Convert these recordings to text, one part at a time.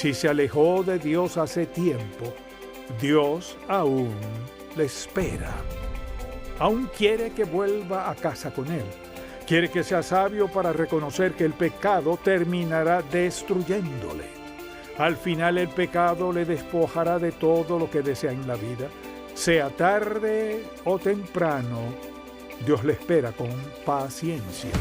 Si se alejó de Dios hace tiempo, Dios aún le espera. Aún quiere que vuelva a casa con Él. Quiere que sea sabio para reconocer que el pecado terminará destruyéndole. Al final el pecado le despojará de todo lo que desea en la vida. Sea tarde o temprano, Dios le espera con paciencia.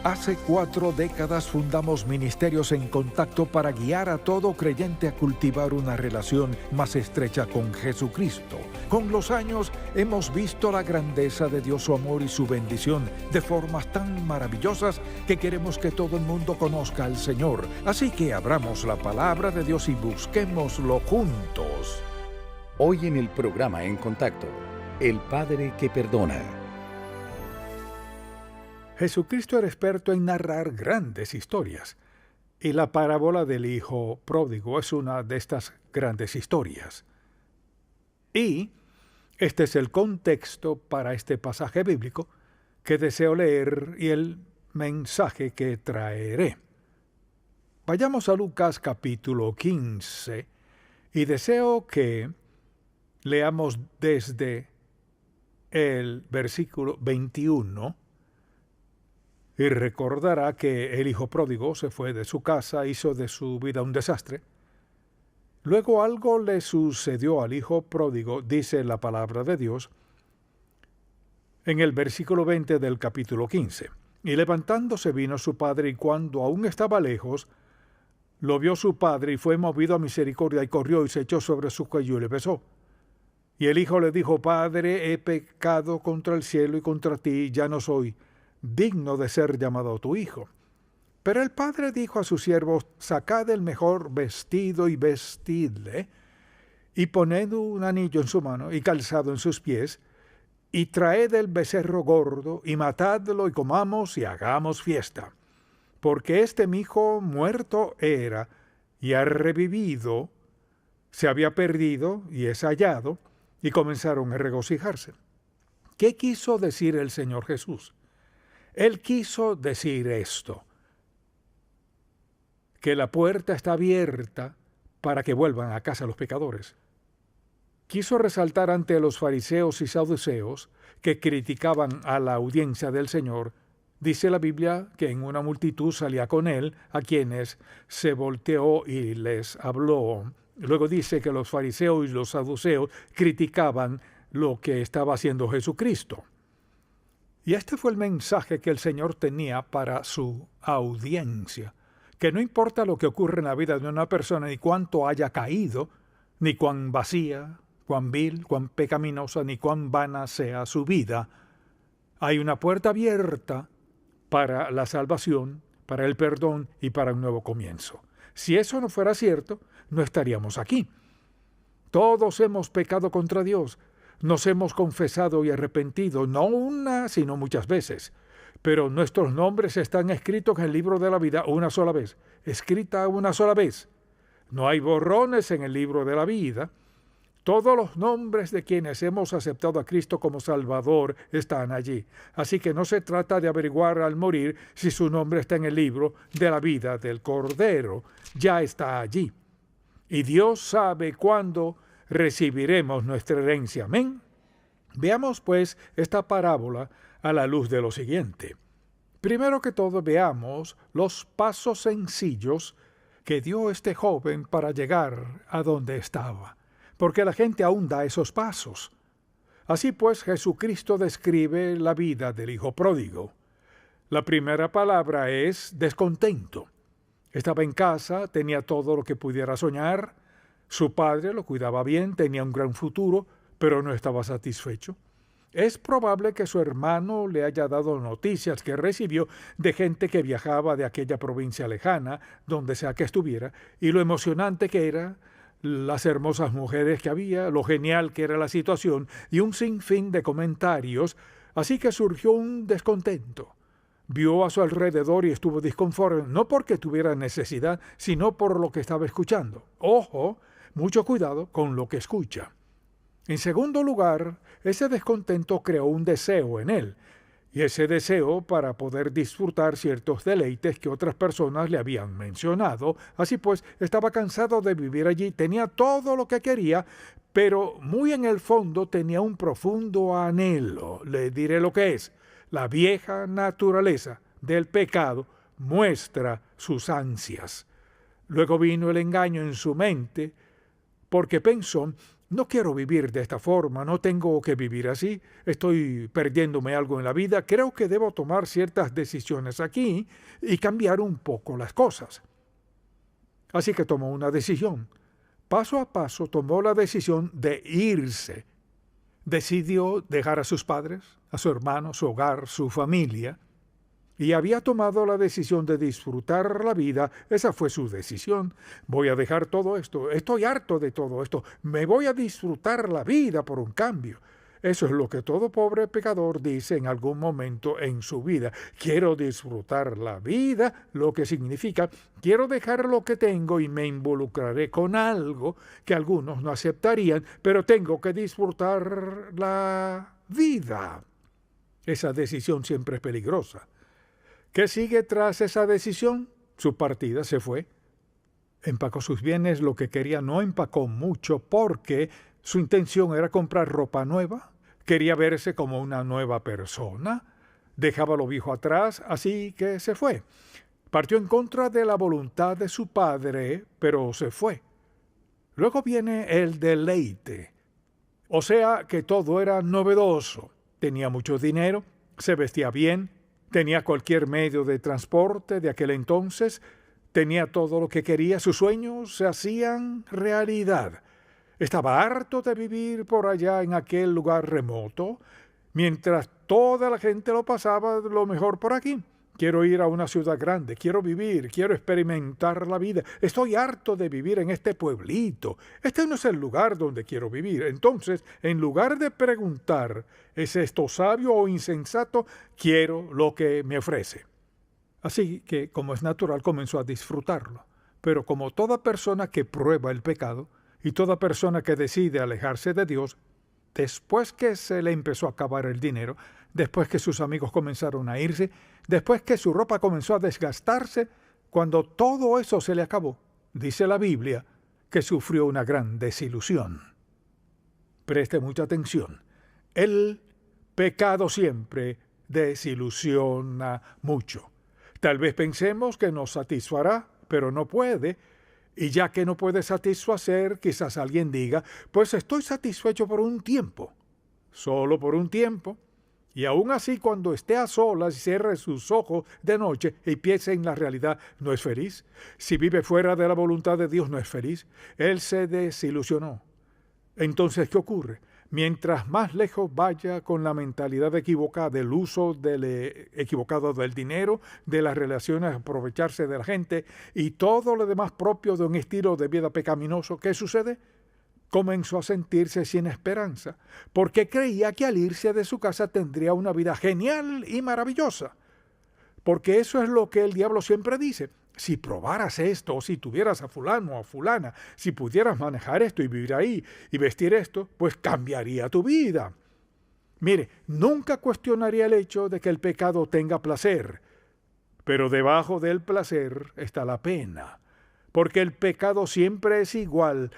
Hace 4 décadas fundamos Ministerios en Contacto para guiar a todo creyente a cultivar una relación más estrecha con Jesucristo. Con los años hemos visto la grandeza de Dios, su amor y su bendición de formas tan maravillosas que queremos que todo el mundo conozca al Señor. Así que abramos la palabra de Dios y busquémoslo juntos. Hoy en el programa En Contacto, el Padre que perdona. Jesucristo era experto en narrar grandes historias, y la parábola del Hijo Pródigo es una de estas grandes historias. Y este es el contexto para este pasaje bíblico que deseo leer y el mensaje que traeré. Vayamos a Lucas capítulo 15 y deseo que leamos desde el versículo 21. Y recordará que el hijo pródigo se fue de su casa, hizo de su vida un desastre. Luego algo le sucedió al hijo pródigo, dice la palabra de Dios, en el versículo 20 del capítulo 15. Y levantándose vino su padre, y cuando aún estaba lejos, lo vio su padre, y fue movido a misericordia, y corrió y se echó sobre su cuello y le besó. Y el hijo le dijo: Padre, he pecado contra el cielo y contra ti, ya no soy digno de ser llamado tu hijo. Pero el padre dijo a sus siervos: Sacad el mejor vestido y vestidle, y poned un anillo en su mano y calzado en sus pies, y traed el becerro gordo, y matadlo, y comamos y hagamos fiesta. Porque este mi hijo muerto era, y ha revivido, se había perdido, y es hallado, y comenzaron a regocijarse. ¿Qué quiso decir el Señor Jesús? Él quiso decir esto: que la puerta está abierta para que vuelvan a casa los pecadores. Quiso resaltar ante los fariseos y saduceos que criticaban a la audiencia del Señor. Dice la Biblia que en una multitud salía con él, a quienes se volteó y les habló. Luego dice que los fariseos y los saduceos criticaban lo que estaba haciendo Jesucristo. Y este fue el mensaje que el Señor tenía para su audiencia, que no importa lo que ocurre en la vida de una persona, ni cuánto haya caído, ni cuán vacía, cuán vil, cuán pecaminosa, ni cuán vana sea su vida, hay una puerta abierta para la salvación, para el perdón y para un nuevo comienzo. Si eso no fuera cierto, no estaríamos aquí. Todos hemos pecado contra Dios. Nos hemos confesado y arrepentido, no una, sino muchas veces. Pero nuestros nombres están escritos en el libro de la vida una sola vez, escrita una sola vez. No hay borrones en el libro de la vida. Todos los nombres de quienes hemos aceptado a Cristo como Salvador están allí. Así que no se trata de averiguar al morir si su nombre está en el libro de la vida del Cordero. Ya está allí. Y Dios sabe cuándo recibiremos nuestra herencia. Amén. Veamos pues esta parábola a la luz de lo siguiente. Primero que todo, veamos los pasos sencillos que dio este joven para llegar a donde estaba, porque la gente aún da esos pasos. Así pues, Jesucristo describe la vida del hijo pródigo. La primera palabra es descontento. Estaba en casa, tenía todo lo que pudiera soñar. Su padre lo cuidaba bien, tenía un gran futuro, pero no estaba satisfecho. Es probable que su hermano le haya dado noticias que recibió de gente que viajaba de aquella provincia lejana, donde sea que estuviera, y lo emocionante que era, las hermosas mujeres que había, lo genial que era la situación, y un sinfín de comentarios, así que surgió un descontento. Vio a su alrededor y estuvo disconforme, no porque tuviera necesidad, sino por lo que estaba escuchando. Ojo, mucho cuidado con lo que escucha. En segundo lugar, ese descontento creó un deseo en él, y ese deseo para poder disfrutar ciertos deleites que otras personas le habían mencionado. Así pues, estaba cansado de vivir allí, tenía todo lo que quería, pero muy en el fondo tenía un profundo anhelo. Le diré lo que es. La vieja naturaleza del pecado muestra sus ansias. Luego vino el engaño en su mente, porque pensó: no quiero vivir de esta forma, no tengo que vivir así, estoy perdiéndome algo en la vida, creo que debo tomar ciertas decisiones aquí y cambiar un poco las cosas. Así que tomó una decisión. Paso a paso tomó la decisión de irse. Decidió dejar a sus padres, a su hermano, su hogar, su familia, y había tomado la decisión de disfrutar la vida. Esa fue su decisión. Voy a dejar todo esto. Estoy harto de todo esto. Me voy a disfrutar la vida por un cambio. Eso es lo que todo pobre pecador dice en algún momento en su vida. Quiero disfrutar la vida, lo que significa quiero dejar lo que tengo y me involucraré con algo que algunos no aceptarían, pero tengo que disfrutar la vida. Esa decisión siempre es peligrosa. ¿Qué sigue tras esa decisión? Su partida. Se fue. Empacó sus bienes, lo que quería. No empacó mucho porque su intención era comprar ropa nueva. Quería verse como una nueva persona. Dejaba lo viejo atrás, así que se fue. Partió en contra de la voluntad de su padre, pero se fue. Luego viene el deleite. O sea que todo era novedoso. Tenía mucho dinero, se vestía bien, tenía cualquier medio de transporte de aquel entonces, tenía todo lo que quería, sus sueños se hacían realidad. Estaba harto de vivir por allá en aquel lugar remoto, mientras toda la gente lo pasaba lo mejor por aquí. Quiero ir a una ciudad grande, quiero vivir, quiero experimentar la vida. Estoy harto de vivir en este pueblito. Este no es el lugar donde quiero vivir. Entonces, en lugar de preguntar, ¿es esto sabio o insensato?, quiero lo que me ofrece. Así que, como es natural, comenzó a disfrutarlo. Pero como toda persona que prueba el pecado y toda persona que decide alejarse de Dios, después que se le empezó a acabar el dinero, después que sus amigos comenzaron a irse, después que su ropa comenzó a desgastarse, cuando todo eso se le acabó, dice la Biblia que sufrió una gran desilusión. Preste mucha atención. El pecado siempre desilusiona mucho. Tal vez pensemos que nos satisfará, pero no puede. Y ya que no puede satisfacer, quizás alguien diga: pues estoy satisfecho por un tiempo. Solo por un tiempo. Y aún así, cuando esté a solas y cierre sus ojos de noche y piense en la realidad, ¿no es feliz? Si vive fuera de la voluntad de Dios, ¿no es feliz? Él se desilusionó. Entonces, ¿qué ocurre? Mientras más lejos vaya con la mentalidad equivocada del uso equivocado del dinero, de las relaciones, aprovecharse de la gente y todo lo demás propio de un estilo de vida pecaminoso, ¿qué sucede? Comenzó a sentirse sin esperanza, porque creía que al irse de su casa tendría una vida genial y maravillosa. Porque eso es lo que el diablo siempre dice. Si probaras esto, o si tuvieras a fulano o a fulana, si pudieras manejar esto y vivir ahí y vestir esto, pues cambiaría tu vida. Mire, nunca cuestionaría el hecho de que el pecado tenga placer, pero debajo del placer está la pena, porque el pecado siempre es igual.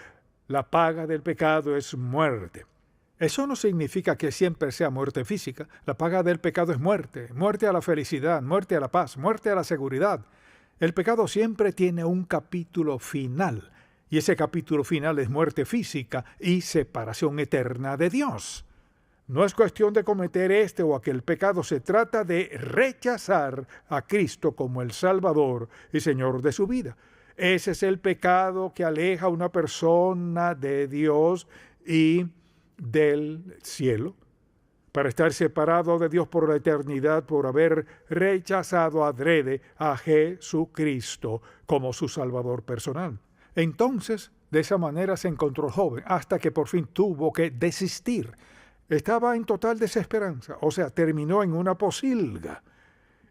La paga del pecado es muerte. Eso no significa que siempre sea muerte física. La paga del pecado es muerte. Muerte a la felicidad, muerte a la paz, muerte a la seguridad. El pecado siempre tiene un capítulo final. Y ese capítulo final es muerte física y separación eterna de Dios. No es cuestión de cometer este o aquel pecado. Se trata de rechazar a Cristo como el Salvador y Señor de su vida. Ese es el pecado que aleja a una persona de Dios y del cielo, para estar separado de Dios por la eternidad, por haber rechazado adrede a Jesucristo como su Salvador personal. Entonces, de esa manera se encontró joven, hasta que por fin tuvo que desistir. Estaba en total desesperanza, o sea, terminó en una posilga.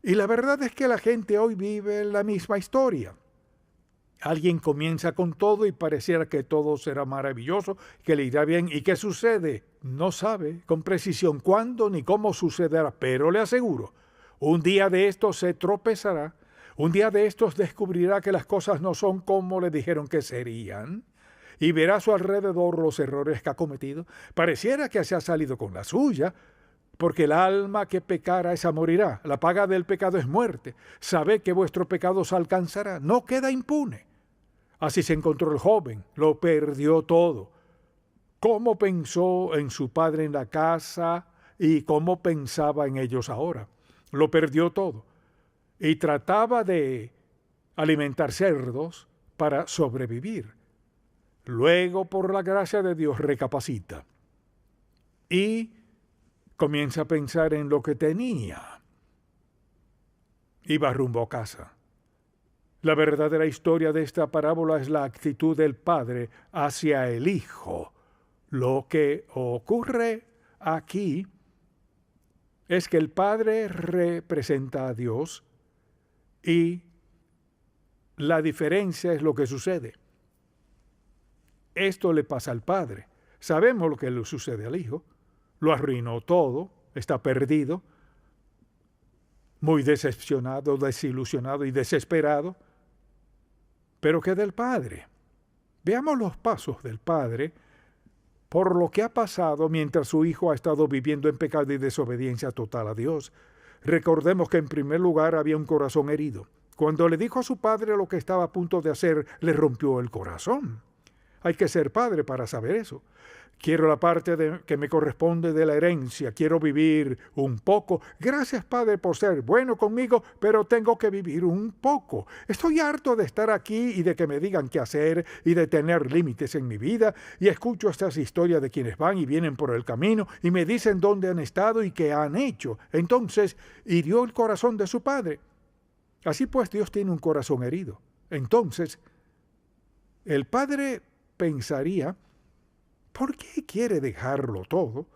Y la verdad es que la gente hoy vive la misma historia. Alguien comienza con todo y pareciera que todo será maravilloso, que le irá bien. ¿Y qué sucede? No sabe con precisión cuándo ni cómo sucederá, pero le aseguro, un día de estos se tropezará, un día de estos descubrirá que las cosas no son como le dijeron que serían, y verá a su alrededor los errores que ha cometido. Pareciera que se ha salido con la suya, porque el alma que pecara esa morirá. La paga del pecado es muerte. Sabed que vuestro pecado os alcanzará. No queda impune. Así se encontró el joven, lo perdió todo. ¿Cómo pensó en su padre en la casa y cómo pensaba en ellos ahora? Lo perdió todo. Y trataba de alimentar cerdos para sobrevivir. Luego, por la gracia de Dios, recapacita y comienza a pensar en lo que tenía. Iba rumbo a casa. La verdadera historia de esta parábola es la actitud del padre hacia el hijo. Lo que ocurre aquí es que el padre representa a Dios y la diferencia es lo que sucede. Esto le pasa al padre. Sabemos lo que le sucede al hijo. Lo arruinó todo, está perdido, muy decepcionado, desilusionado y desesperado. Pero ¿qué del padre? Veamos los pasos del padre por lo que ha pasado mientras su hijo ha estado viviendo en pecado y desobediencia total a Dios. Recordemos que en primer lugar había un corazón herido. Cuando le dijo a su padre lo que estaba a punto de hacer, le rompió el corazón. Hay que ser padre para saber eso. Quiero la parte que me corresponde de la herencia. Quiero vivir un poco. Gracias, Padre, por ser bueno conmigo, pero tengo que vivir un poco. Estoy harto de estar aquí y de que me digan qué hacer y de tener límites en mi vida. Y escucho estas historias de quienes van y vienen por el camino y me dicen dónde han estado y qué han hecho. Entonces, hirió el corazón de su padre. Así pues, Dios tiene un corazón herido. Entonces, el padre pensaría, ¿por qué quiere dejarlo todo?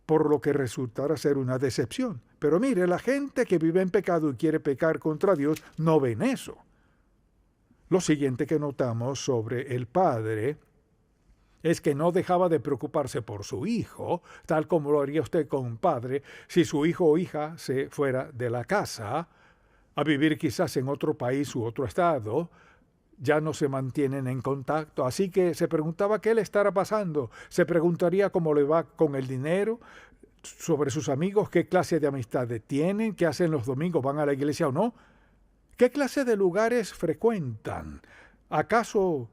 Por lo que resultará ser una decepción. Pero mire, la gente que vive en pecado y quiere pecar contra Dios no ven eso. Lo siguiente que notamos sobre el padre es que no dejaba de preocuparse por su hijo, tal como lo haría usted con un padre si su hijo o hija se fuera de la casa a vivir quizás en otro país u otro estado. Ya no se mantienen en contacto, así que se preguntaba qué le estará pasando, se preguntaría cómo le va con el dinero, sobre sus amigos, qué clase de amistades tienen, qué hacen los domingos, van a la iglesia o no, qué clase de lugares frecuentan, ¿acaso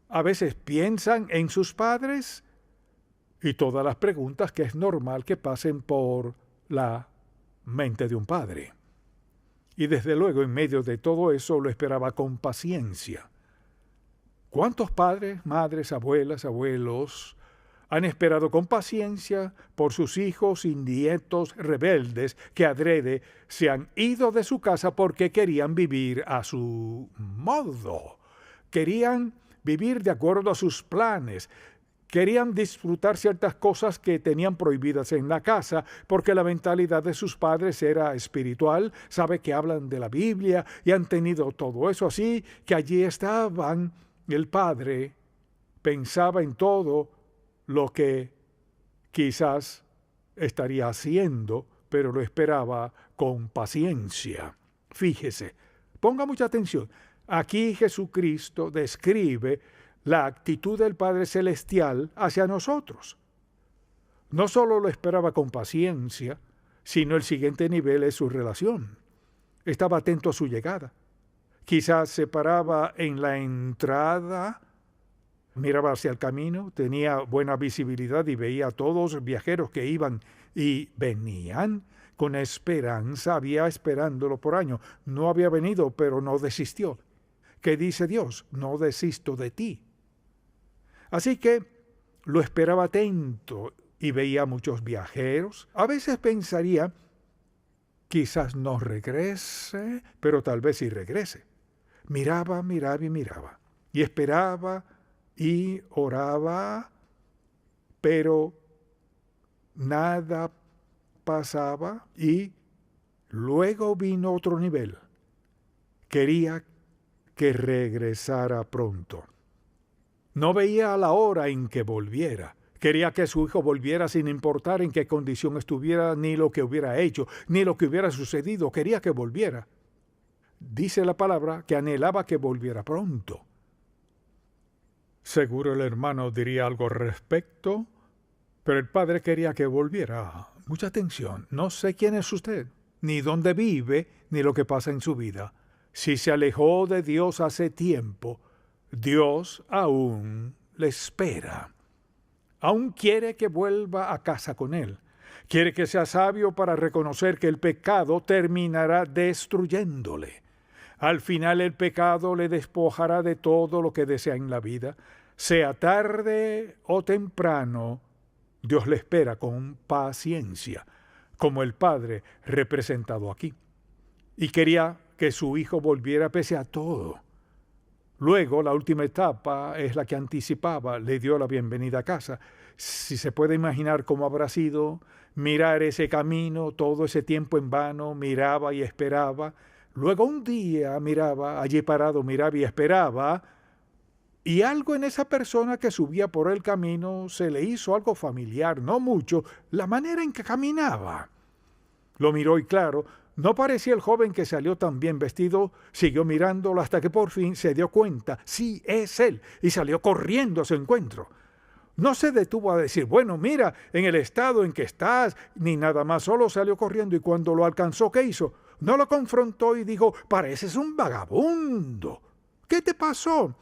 a veces piensan en sus padres? Y todas las preguntas que es normal que pasen por la mente de un padre. Y desde luego en medio de todo eso lo esperaba con paciencia. ¿Cuántos padres, madres, abuelas, abuelos han esperado con paciencia por sus hijos y nietos rebeldes que adrede se han ido de su casa porque querían vivir a su modo? Querían vivir de acuerdo a sus planes. Querían disfrutar ciertas cosas que tenían prohibidas en la casa porque la mentalidad de sus padres era espiritual, sabe que hablan de la Biblia y han tenido todo eso, así que allí estaban. El padre pensaba en todo lo que quizás estaría haciendo, pero lo esperaba con paciencia. Fíjese, ponga mucha atención. Aquí Jesucristo describe la actitud del Padre Celestial hacia nosotros. No solo lo esperaba con paciencia, sino el siguiente nivel es su relación. Estaba atento a su llegada. Quizás se paraba en la entrada, miraba hacia el camino, tenía buena visibilidad y veía a todos los viajeros que iban y venían con esperanza, había esperándolo por años. No había venido, pero no desistió. ¿Qué dice Dios? No desisto de ti. Así que lo esperaba atento y veía a muchos viajeros. A veces pensaría, quizás no regrese, pero tal vez sí regrese. Miraba, miraba y miraba. Y esperaba y oraba, pero nada pasaba. Y luego vino otro nivel. Quería que regresara pronto. No veía la hora en que volviera. Quería que su hijo volviera sin importar en qué condición estuviera, ni lo que hubiera hecho, ni lo que hubiera sucedido. Quería que volviera. Dice la palabra que anhelaba que volviera pronto. Seguro el hermano diría algo al respecto, pero el padre quería que volviera. Mucha atención. No sé quién es usted, ni dónde vive, ni lo que pasa en su vida. Si se alejó de Dios hace tiempo, Dios aún le espera. Aún quiere que vuelva a casa con Él. Quiere que sea sabio para reconocer que el pecado terminará destruyéndole. Al final el pecado le despojará de todo lo que desea en la vida. Sea tarde o temprano, Dios le espera con paciencia, como el Padre representado aquí. Y quería que su hijo volviera pese a todo. Luego, la última etapa es la que anticipaba, le dio la bienvenida a casa. Si se puede imaginar cómo habrá sido mirar ese camino, todo ese tiempo en vano, miraba y esperaba. Luego un día miraba, allí parado, miraba y esperaba, y algo en esa persona que subía por el camino se le hizo algo familiar, no mucho, la manera en que caminaba. Lo miró y claro, no parecía el joven que salió tan bien vestido, siguió mirándolo hasta que por fin se dio cuenta, sí, es él, y salió corriendo a su encuentro. No se detuvo a decir, bueno, mira, en el estado en que estás, ni nada más, solo salió corriendo y cuando lo alcanzó, ¿qué hizo? No lo confrontó y dijo, pareces un vagabundo. ¿Qué te pasó?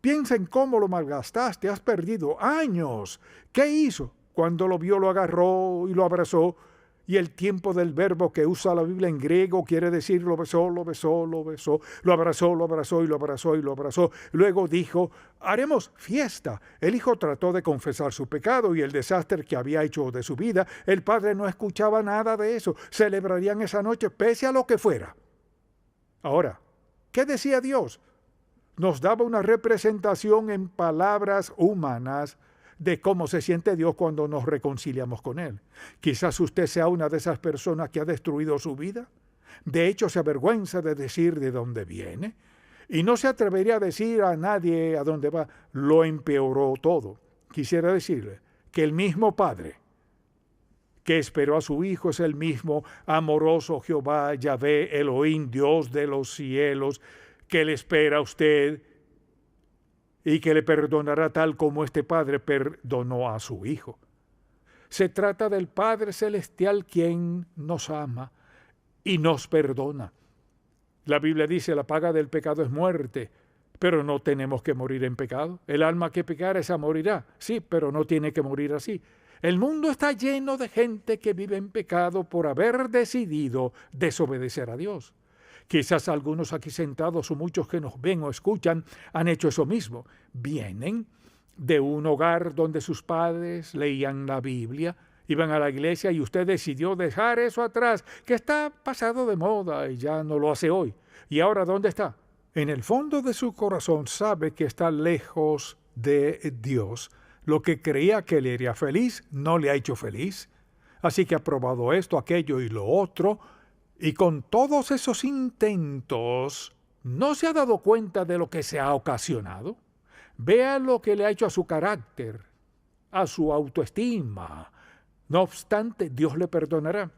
Piensa en cómo lo malgastaste, has perdido años. ¿Qué hizo? Cuando lo vio, lo agarró y lo abrazó. Y el tiempo del verbo que usa la Biblia en griego quiere decir lo besó, lo besó, lo besó, lo abrazó y lo abrazó y lo abrazó. Luego dijo, haremos fiesta. El hijo trató de confesar su pecado y el desastre que había hecho de su vida. El padre no escuchaba nada de eso. Celebrarían esa noche pese a lo que fuera. Ahora, ¿qué decía Dios? Nos daba una representación en palabras humanas de cómo se siente Dios cuando nos reconciliamos con Él. Quizás usted sea una de esas personas que ha destruido su vida. De hecho, se avergüenza de decir de dónde viene. Y no se atrevería a decir a nadie a dónde va. Lo empeoró todo. Quisiera decirle que el mismo Padre que esperó a su Hijo es el mismo amoroso Jehová, Yahvé, Elohim, Dios de los cielos, que le espera a usted y que le perdonará tal como este Padre perdonó a su Hijo. Se trata del Padre Celestial quien nos ama y nos perdona. La Biblia dice, la paga del pecado es muerte, pero no tenemos que morir en pecado. El alma que pecare esa morirá, sí, pero no tiene que morir así. El mundo está lleno de gente que vive en pecado por haber decidido desobedecer a Dios. Quizás algunos aquí sentados o muchos que nos ven o escuchan han hecho eso mismo. Vienen de un hogar donde sus padres leían la Biblia, iban a la iglesia y usted decidió dejar eso atrás, que está pasado de moda y ya no lo hace hoy. ¿Y ahora dónde está? En el fondo de su corazón sabe que está lejos de Dios. Lo que creía que le haría feliz no le ha hecho feliz. Así que ha probado esto, aquello y lo otro. Y con todos esos intentos, ¿no se ha dado cuenta de lo que se ha ocasionado? Vea lo que le ha hecho a su carácter, a su autoestima. No obstante, Dios le perdonará.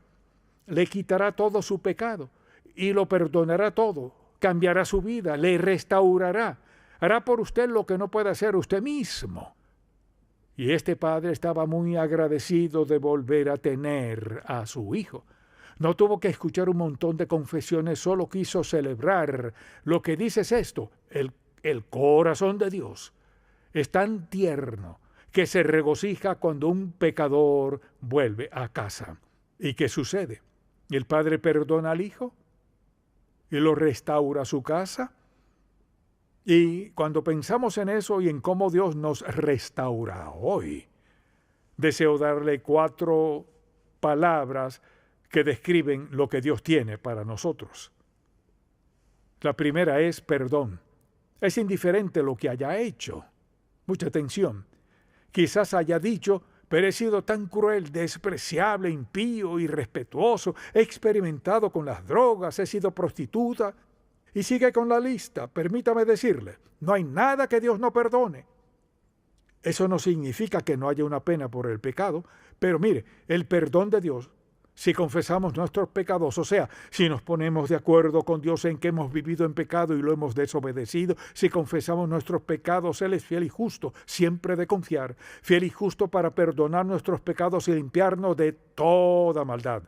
Le quitará todo su pecado y lo perdonará todo. Cambiará su vida, le restaurará. Hará por usted lo que no puede hacer usted mismo. Y este padre estaba muy agradecido de volver a tener a su hijo. No tuvo que escuchar un montón de confesiones, solo quiso celebrar. Lo que dice es esto, el corazón de Dios es tan tierno que se regocija cuando un pecador vuelve a casa. ¿Y qué sucede? El padre perdona al hijo y lo restaura a su casa. Y cuando pensamos en eso y en cómo Dios nos restaura hoy, deseo darle 4 palabras que describen lo que Dios tiene para nosotros. La primera es perdón. Es indiferente lo que haya hecho. Mucha atención. Quizás haya dicho, pero he sido tan cruel, despreciable, impío, irrespetuoso, he experimentado con las drogas, he sido prostituta. Y sigue con la lista. Permítame decirle, no hay nada que Dios no perdone. Eso no significa que no haya una pena por el pecado, pero mire, el perdón de Dios, si confesamos nuestros pecados, o sea, si nos ponemos de acuerdo con Dios en que hemos vivido en pecado y lo hemos desobedecido, si confesamos nuestros pecados, Él es fiel y justo, siempre de confiar, fiel y justo para perdonar nuestros pecados y limpiarnos de toda maldad.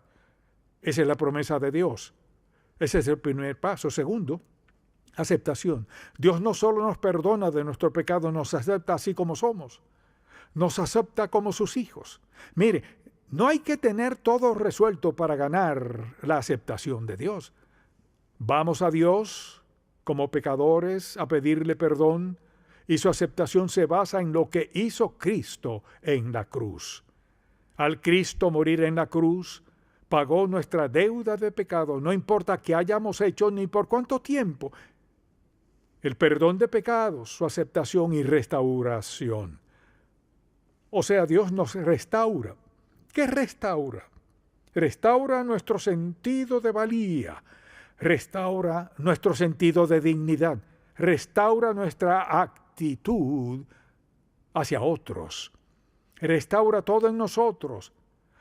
Esa es la promesa de Dios. Ese es el primer paso. Segundo, aceptación. Dios no solo nos perdona de nuestro pecado, nos acepta así como somos. Nos acepta como sus hijos. Mire, no hay que tener todo resuelto para ganar la aceptación de Dios. Vamos a Dios como pecadores a pedirle perdón y su aceptación se basa en lo que hizo Cristo en la cruz. Al Cristo morir en la cruz, pagó nuestra deuda de pecado, no importa qué hayamos hecho ni por cuánto tiempo. El perdón de pecados, su aceptación y restauración. O sea, Dios nos restaura. ¿Qué restaura? Restaura nuestro sentido de valía, restaura nuestro sentido de dignidad, restaura nuestra actitud hacia otros, restaura todo en nosotros.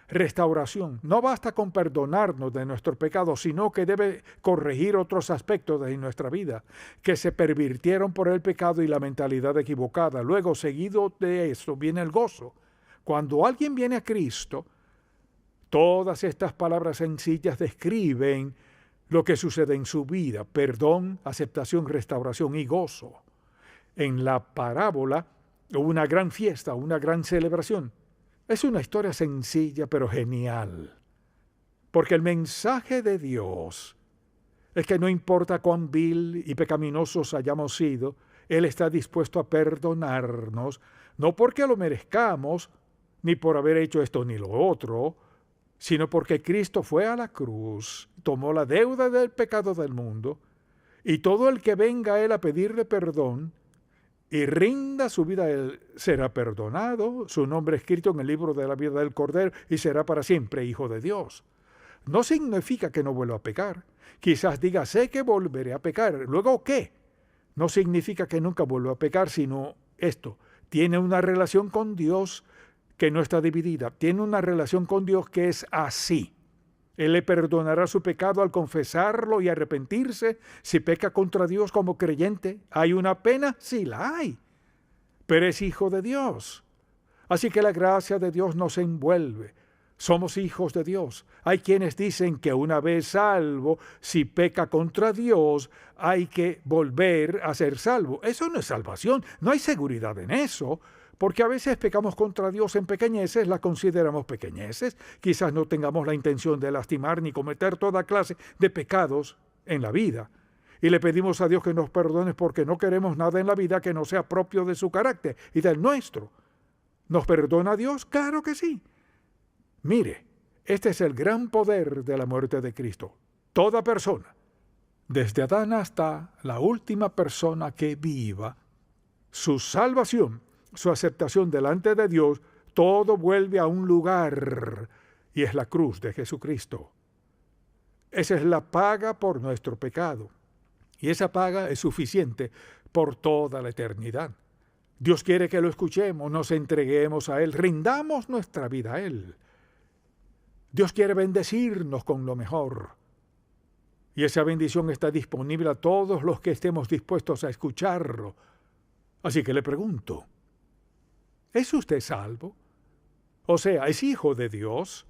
Restauración. No basta con perdonarnos de nuestros pecados, sino que debe corregir otros aspectos de nuestra vida que se pervirtieron por el pecado y la mentalidad equivocada. Luego, seguido de eso, viene el gozo. Cuando alguien viene a Cristo, todas estas palabras sencillas describen lo que sucede en su vida: perdón, aceptación, restauración y gozo. En la parábola, una gran fiesta, una gran celebración. Es una historia sencilla pero genial, porque el mensaje de Dios es que no importa cuán vil y pecaminosos hayamos sido, Él está dispuesto a perdonarnos, no porque lo merezcamos, ni por haber hecho esto ni lo otro, sino porque Cristo fue a la cruz, tomó la deuda del pecado del mundo, y todo el que venga a Él a pedirle perdón y rinda su vida a Él, será perdonado, su nombre escrito en el libro de la vida del Cordero, y será para siempre hijo de Dios. No significa que no vuelva a pecar. Quizás diga, sé que volveré a pecar. ¿Luego qué? No significa que nunca vuelva a pecar, sino esto: tiene una relación con Dios que no está dividida. Tiene una relación con Dios que es así. Él le perdonará su pecado al confesarlo y arrepentirse. Si peca contra Dios como creyente, ¿hay una pena? Sí la hay, pero es hijo de Dios. Así que la gracia de Dios nos envuelve. Somos hijos de Dios. Hay quienes dicen que una vez salvo, si peca contra Dios, hay que volver a ser salvo. Eso no es salvación, no hay seguridad en eso. Porque a veces pecamos contra Dios en pequeñeces, las consideramos pequeñeces. Quizás no tengamos la intención de lastimar ni cometer toda clase de pecados en la vida. Y le pedimos a Dios que nos perdone porque no queremos nada en la vida que no sea propio de su carácter y del nuestro. ¿Nos perdona Dios? Claro que sí. Mire, este es el gran poder de la muerte de Cristo. Toda persona, desde Adán hasta la última persona que viva, su salvación, su aceptación delante de Dios, todo vuelve a un lugar, y es la cruz de Jesucristo. Esa es la paga por nuestro pecado, y esa paga es suficiente por toda la eternidad. Dios quiere que lo escuchemos, nos entreguemos a Él, rindamos nuestra vida a Él. Dios quiere bendecirnos con lo mejor, y esa bendición está disponible a todos los que estemos dispuestos a escucharlo. Así que le pregunto, ¿es usted salvo? O sea, ¿es hijo de Dios?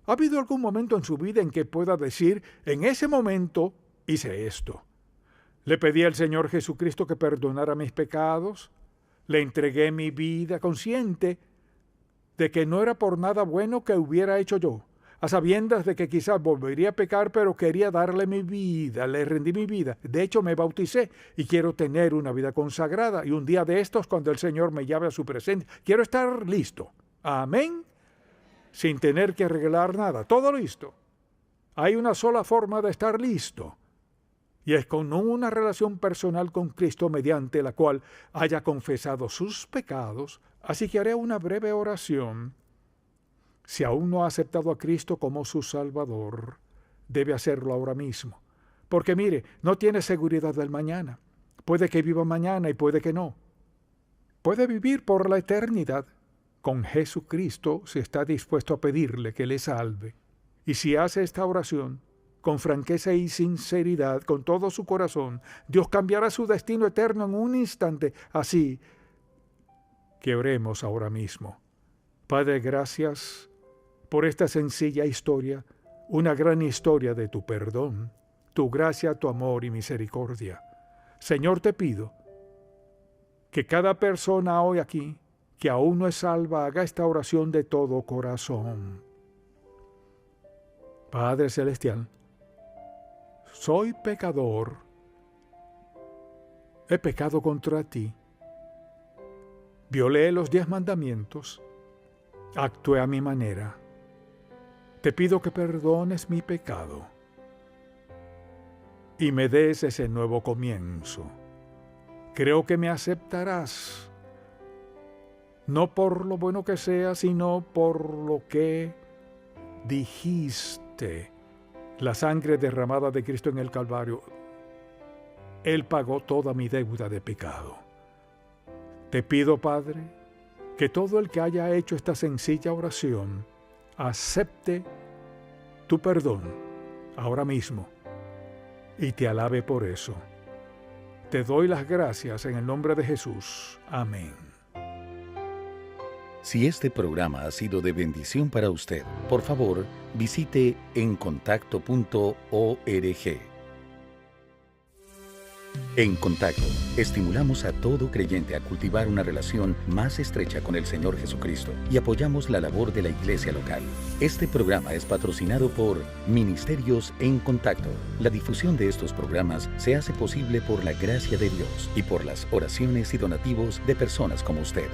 ¿Ha habido algún momento en su vida en que pueda decir, en ese momento hice esto? Le pedí al Señor Jesucristo que perdonara mis pecados, le entregué mi vida consciente de que no era por nada bueno que hubiera hecho yo, a sabiendas de que quizás volvería a pecar, pero quería darle mi vida, le rendí mi vida. De hecho, me bauticé y quiero tener una vida consagrada. Y un día de estos, cuando el Señor me llame a su presencia, quiero estar listo. Amén. Sin tener que arreglar nada. Todo listo. Hay una sola forma de estar listo. Y es con una relación personal con Cristo mediante la cual haya confesado sus pecados. Así que haré una breve oración. Si aún no ha aceptado a Cristo como su Salvador, debe hacerlo ahora mismo, Porque mire, no tiene seguridad del mañana. Puede que viva mañana y puede que no. Puede vivir por la eternidad con Jesucristo si está dispuesto a pedirle que le salve. Y si hace esta oración con franqueza y sinceridad, con todo su corazón, Dios cambiará su destino eterno en un instante. Así que oremos ahora mismo. Padre, gracias por esta sencilla historia, una gran historia de tu perdón, tu gracia, tu amor y misericordia. Señor, te pido que cada persona hoy aquí, que aún no es salva, haga esta oración de todo corazón. Padre Celestial, soy pecador, he pecado contra ti, violé los 10 mandamientos, actué a mi manera. Te pido que perdones mi pecado y me des ese nuevo comienzo. Creo que me aceptarás, no por lo bueno que sea, sino por lo que dijiste. La sangre derramada de Cristo en el Calvario, Él pagó toda mi deuda de pecado. Te pido, Padre, que todo el que haya hecho esta sencilla oración acepte tu perdón ahora mismo y te alabe por eso. Te doy las gracias en el nombre de Jesús. Amén. Si este programa ha sido de bendición para usted, por favor, visite encontacto.org. En Contacto, estimulamos a todo creyente a cultivar una relación más estrecha con el Señor Jesucristo y apoyamos la labor de la iglesia local. Este programa es patrocinado por Ministerios en Contacto. La difusión de estos programas se hace posible por la gracia de Dios y por las oraciones y donativos de personas como usted.